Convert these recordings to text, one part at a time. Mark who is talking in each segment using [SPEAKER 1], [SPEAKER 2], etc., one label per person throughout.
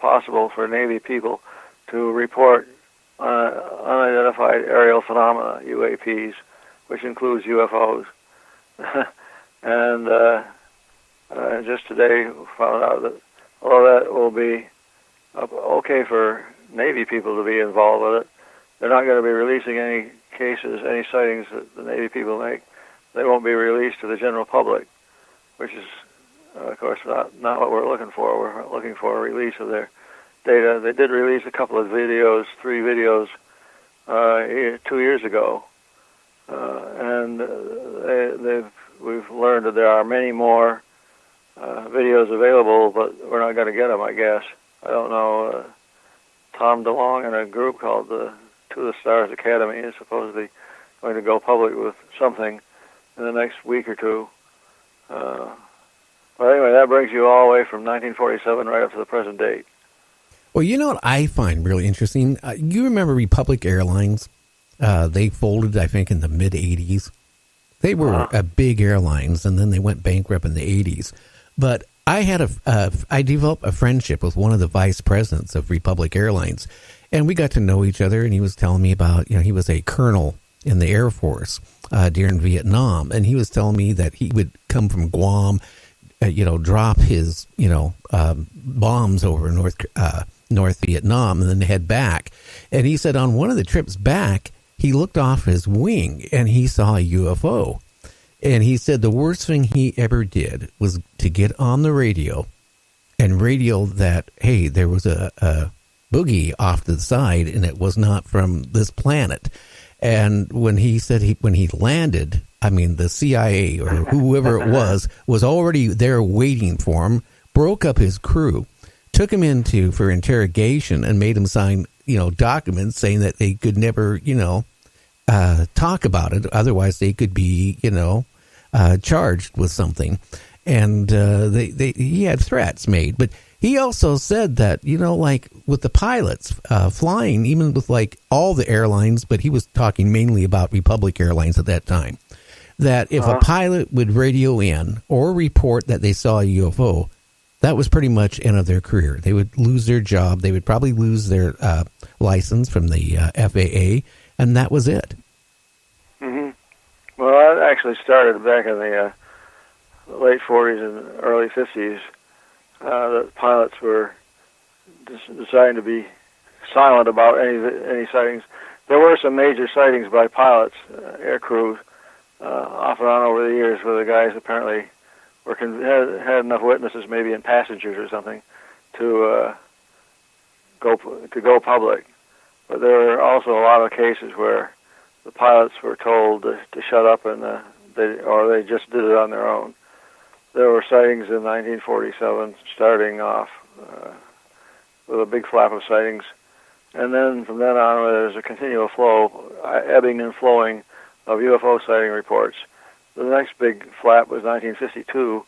[SPEAKER 1] possible for Navy people to report unidentified aerial phenomena, UAPs, which includes UFOs. And just today found out that although that will be okay for Navy people to be involved with it, they're not going to be releasing any cases, any sightings that the Navy people make. They won't be released to the general public, which is, of course, not what we're looking for. We're looking for a release of their data. They did release a couple of videos, 3 videos, 2 years ago, and we've learned that there are many more videos available, but we're not going to get them, I guess. I don't know. Tom DeLong and a group called the To the Stars Academy is supposedly going to go public with something in the next week or two. But anyway, that brings you all the way from 1947 right up to the present date.
[SPEAKER 2] Well, you know what I find really interesting? You remember Republic Airlines? They folded, I think, in the mid-'80s. They were big airlines, and then they went bankrupt in the 80s. But I developed a friendship with one of the vice presidents of Republic Airlines, and we got to know each other, and he was telling me about, he was a colonel in the Air Force during Vietnam, and he was telling me that he would come from Guam, drop his, bombs over North Vietnam and then head back. And he said on one of the trips back, he looked off his wing and he saw a UFO. And he said the worst thing he ever did was to get on the radio and radio that, hey, there was a boogie off to the side and it was not from this planet. And when he said when he landed, I mean, the CIA or whoever it was already there waiting for him, broke up his crew, took him for interrogation and made him sign, documents saying that they could never, talk about it. Otherwise they could be, charged with something. And he had threats made. But he also said that, like with the pilots flying, even with like all the airlines, but he was talking mainly about Republic Airlines at that time, that if a pilot would radio in or report that they saw a UFO, that was pretty much end of their career. They would lose their job. They would probably lose their license from the FAA, and that was it.
[SPEAKER 1] Mm-hmm. Well, that actually started back in the late 40s and early 50s. The pilots were deciding to be silent about any sightings. There were some major sightings by pilots, air crews, off and on over the years, where the guys apparently had enough witnesses, maybe in passengers or something, to go public. But there were also a lot of cases where the pilots were told to shut up, and they just did it on their own. There were sightings in 1947, starting off with a big flap of sightings, and then from then on, there's a continual flow, ebbing and flowing of UFO sighting reports. The next big flap was 1952,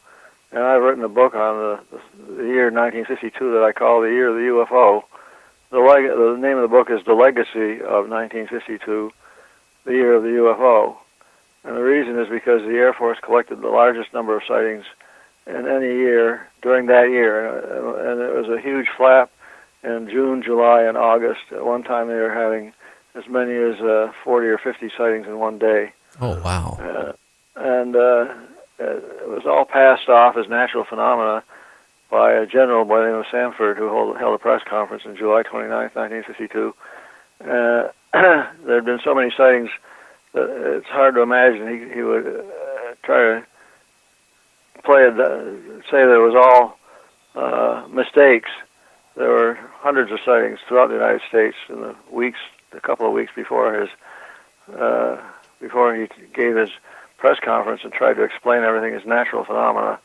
[SPEAKER 1] and I've written a book on the year 1952 that I call the year of the UFO. The name of the book is The Legacy of 1952, the year of the UFO. And the reason is because the Air Force collected the largest number of sightings in any year during that year, and it was a huge flap in June, July, and August. At one time, they were having as many as 40 or 50 sightings in one day.
[SPEAKER 2] Oh, wow.
[SPEAKER 1] And it was all passed off as natural phenomena by a general by the name of Sanford, who held a press conference on July 29, 1952. There had been so many sightings that it's hard to imagine he would try to say there was all mistakes. There were hundreds of sightings throughout the United States in a couple of weeks before he gave his press conference and tried to explain everything as natural phenomena.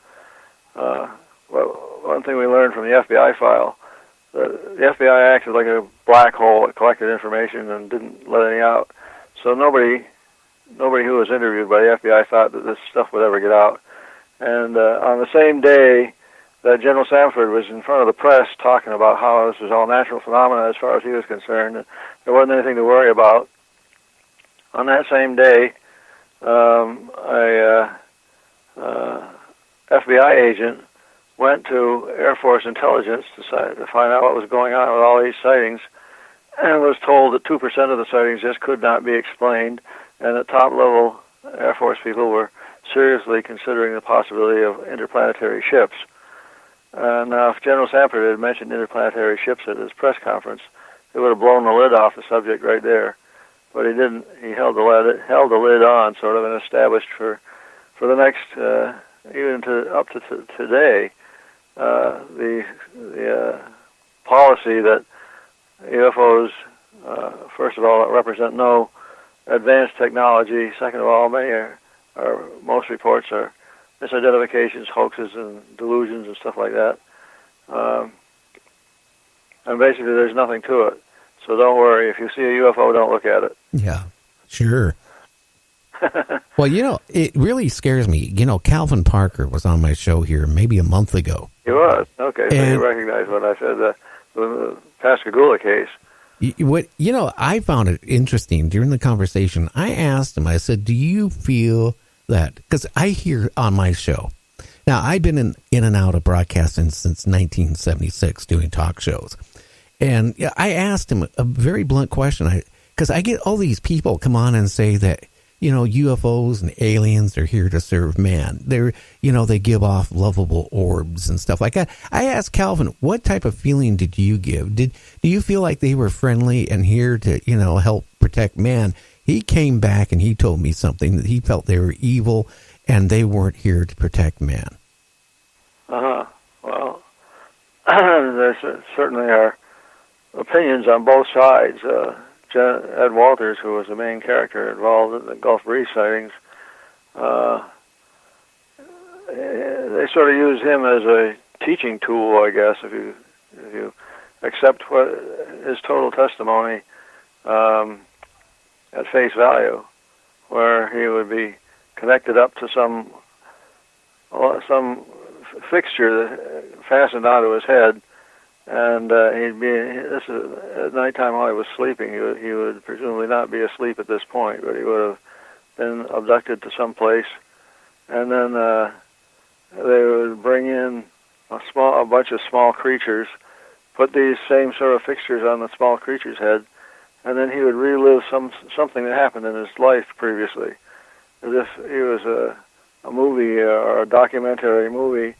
[SPEAKER 1] Well, one thing we learned from the FBI file, that the FBI acted like a black hole. It collected information and didn't let any out. So nobody who was interviewed by the FBI thought that this stuff would ever get out. And on the same day that General Sanford was in front of the press talking about how this was all natural phenomena as far as he was concerned, and there wasn't anything to worry about, on that same day, a FBI agent went to Air Force intelligence to find out what was going on with all these sightings, and was told that 2% of the sightings just could not be explained, and that top-level Air Force people were seriously considering the possibility of interplanetary ships. Now, if General Samford had mentioned interplanetary ships at his press conference, it would have blown the lid off the subject right there. But he didn't. He held the lid on, sort of, and established for the next, even up to today, the policy that UFOs, first of all, represent no advanced technology. Second of all, most reports are misidentifications, hoaxes, and delusions and stuff like that. And basically, there's nothing to it. So don't worry. If you see a UFO, don't look at it.
[SPEAKER 2] Yeah, sure. Well, it really scares me. Calvin Parker was on my show here maybe a month ago.
[SPEAKER 1] He was? Okay, so you recognize what I said, the Pascagoula case.
[SPEAKER 2] I found it interesting during the conversation. I asked him, I said, do you feel that, because I hear on my show, now I've been in and out of broadcasting since 1976 doing talk shows. And I asked him a very blunt question, because I get all these people come on and say that, UFOs and aliens are here to serve man. They give off lovable orbs and stuff like that. I asked Calvin, what type of feeling did you give? Do you feel like they were friendly and here to, help protect man? He came back and he told me something, that he felt they were evil and they weren't here to protect man.
[SPEAKER 1] Well, there certainly are opinions on both sides. Ed Walters, who was the main character involved in the Gulf Breeze sightings, they sort of use him as a teaching tool, I guess, if you accept his total testimony at face value, where he would be connected up to some fixture that fastened onto his head. And he'd be at nighttime while he was sleeping. He would presumably not be asleep at this point, but he would have been abducted to some place, and then they would bring in a bunch of small creatures, put these same sort of fixtures on the small creature's head, and then he would relive something that happened in his life previously, as if he was a movie or a documentary movie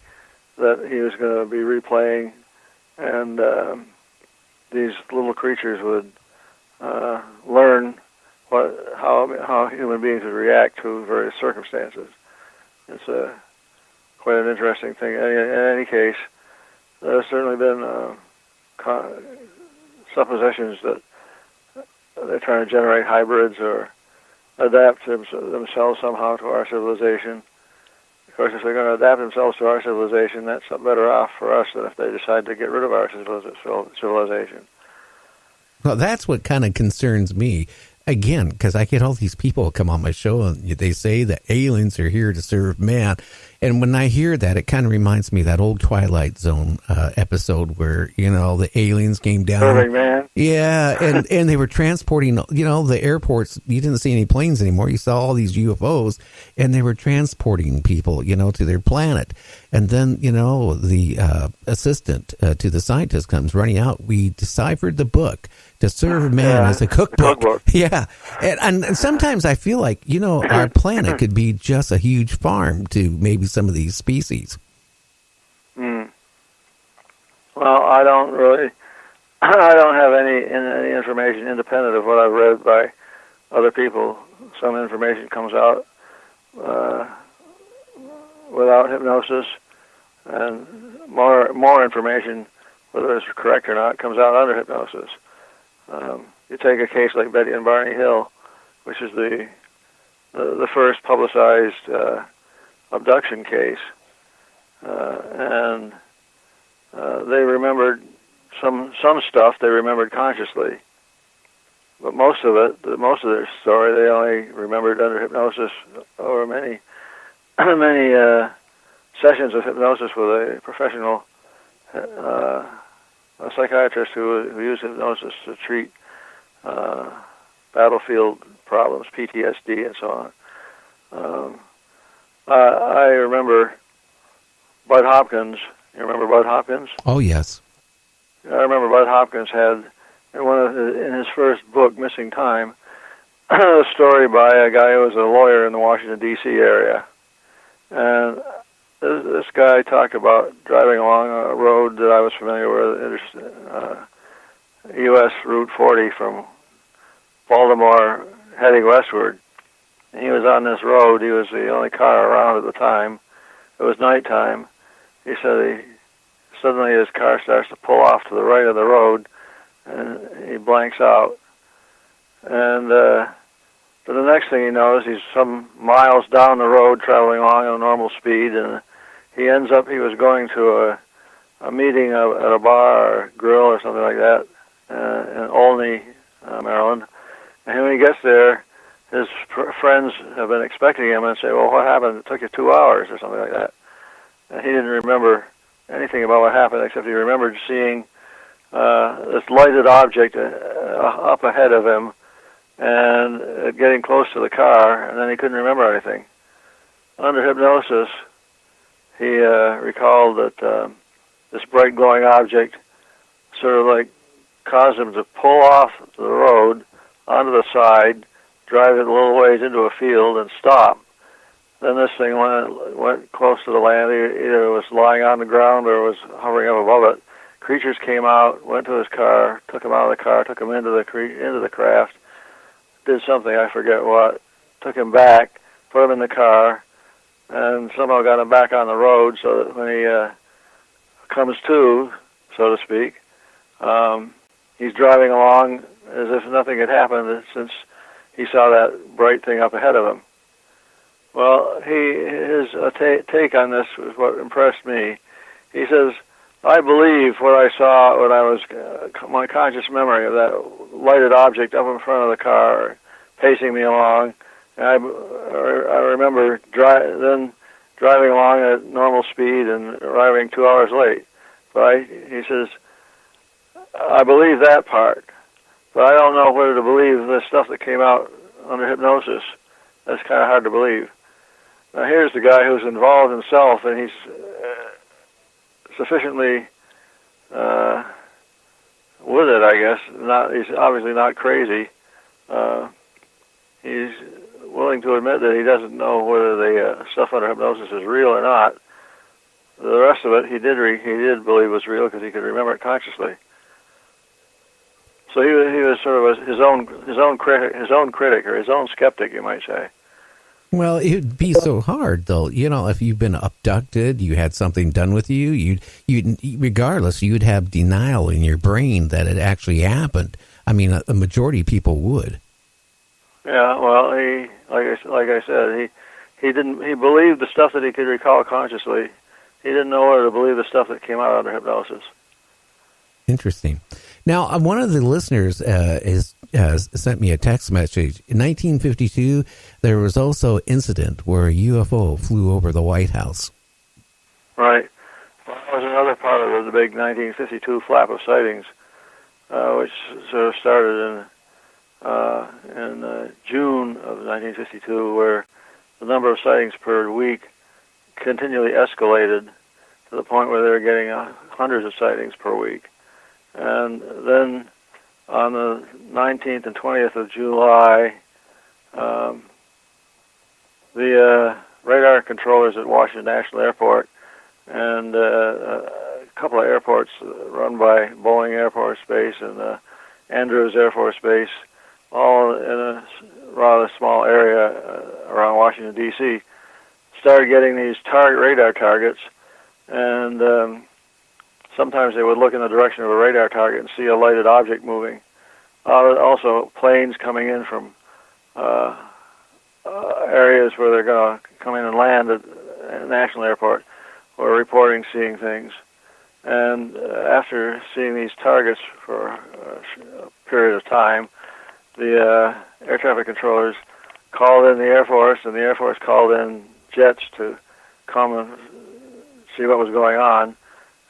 [SPEAKER 1] that he was going to be replaying. And these little creatures would learn how human beings would react to various circumstances. It's quite an interesting thing. In any case, there's certainly been suppositions that they're trying to generate hybrids or adapt themselves somehow to our civilization. Of course, if they're going to adapt themselves to our civilization, that's better off for us than if they decide to get rid of our civilization.
[SPEAKER 2] Well, that's what kind of concerns me. Again, because I get all these people come on my show and they say that aliens are here to serve man. And when I hear that, it kind of reminds me of that old Twilight Zone episode where, the aliens came down.
[SPEAKER 1] Serving man.
[SPEAKER 2] Yeah, and they were transporting, the airports. You didn't see any planes anymore. You saw all these UFOs, and they were transporting people, to their planet. And then, the assistant to the scientist comes running out. We deciphered the book. To serve man as a cookbook. Yeah. And sometimes I feel like, our planet could be just a huge farm to maybe some of these species.
[SPEAKER 1] Well, I don't have any information independent of what I've read by other people. Some information comes out without hypnosis, and more information, whether it's correct or not, comes out under hypnosis. You take a case like Betty and Barney Hill, which is the first publicized abduction case, and they remembered some stuff they remembered consciously, but most of their story they only remembered under hypnosis over many sessions of hypnosis with a professional a psychiatrist who used hypnosis to treat battlefield problems, PTSD, and so on. I remember Bud Hopkins You remember Bud Hopkins?
[SPEAKER 2] Oh, yes.
[SPEAKER 1] I remember Bud Hopkins had in his first book, Missing Time, a story by a guy who was a lawyer in the Washington, D.C. area. And this guy talked about driving along a road that I was familiar with, U.S. Route 40 from Baltimore heading westward. And he was on this road. He was the only car around at the time. It was nighttime. He said suddenly his car starts to pull off to the right of the road, and he blanks out. And but the next thing he knows, he's some miles down the road traveling along at a normal speed, and he was going to a meeting at a bar or grill or something like that in Olney, Maryland. And when he gets there, his friends have been expecting him and say, well, what happened? It took you 2 hours or something like that. And he didn't remember anything about what happened, except he remembered seeing this lighted object up ahead of him and getting close to the car, and then he couldn't remember anything. Under hypnosis, he recalled that this bright glowing object sort of like caused him to pull off the road onto the side, drive it a little ways into a field, and stop. Then this thing went close to the land. Either it was lying on the ground or was hovering up above it. Creatures came out, went to his car, took him out of the car, took him into the craft, did something, I forget what, took him back, put him in the car, and somehow got him back on the road so that when he comes to, so to speak, he's driving along as if nothing had happened since he saw that bright thing up ahead of him. Well, his take on this was what impressed me. He says, I believe what I saw when I was, my conscious memory of that lighted object up in front of the car, pacing me along. And I remember then driving along at normal speed and arriving 2 hours late. But he says, I believe that part, but I don't know whether to believe the stuff that came out under hypnosis. That's kind of hard to believe. Now here's the guy who's involved himself, and he's sufficiently with it, I guess. He's obviously not crazy. He's willing to admit that he doesn't know whether the stuff under hypnosis is real or not. The rest of it, he did believe was real because he could remember it consciously. So he was sort of his own critic, or his own skeptic, you might say.
[SPEAKER 2] Well, it'd be so hard, though. You know, if you've been abducted, you had something done with you, you'd regardless, you'd have denial in your brain that it actually happened. I mean, a majority of people would.
[SPEAKER 1] Yeah, well, he, like I said, he believed the stuff that he could recall consciously. He didn't know whether to believe the stuff that came out under hypnosis.
[SPEAKER 2] Interesting. Now, one of the listeners has sent me a text message. In 1952, there was also an incident where a UFO flew over the White House. Right.
[SPEAKER 1] Well, that was another part of the big 1952 flap of sightings, which sort of started in June of 1952, where the number of sightings per week continually escalated to the point where they were getting hundreds of sightings per week. And then on the 19th and 20th of July, the radar controllers at Washington National Airport and a couple of airports run by Boeing Air Force Base and Andrews Air Force Base, all in a rather small area around Washington, D.C., started getting these radar targets, and sometimes they would look in the direction of a radar target and see a lighted object moving. Also, planes coming in from areas where they're going to come in and land at a national airport were reporting seeing things. And after seeing these targets for a period of time, the air traffic controllers called in the Air Force, and the Air Force called in jets to come and see what was going on.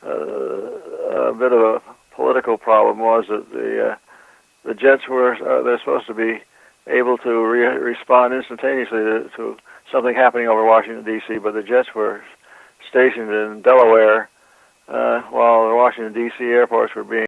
[SPEAKER 1] A bit of a political problem was that the jets they're supposed to be able to respond instantaneously to something happening over Washington, D.C., but the jets were stationed in Delaware, while the Washington, D.C. airports were being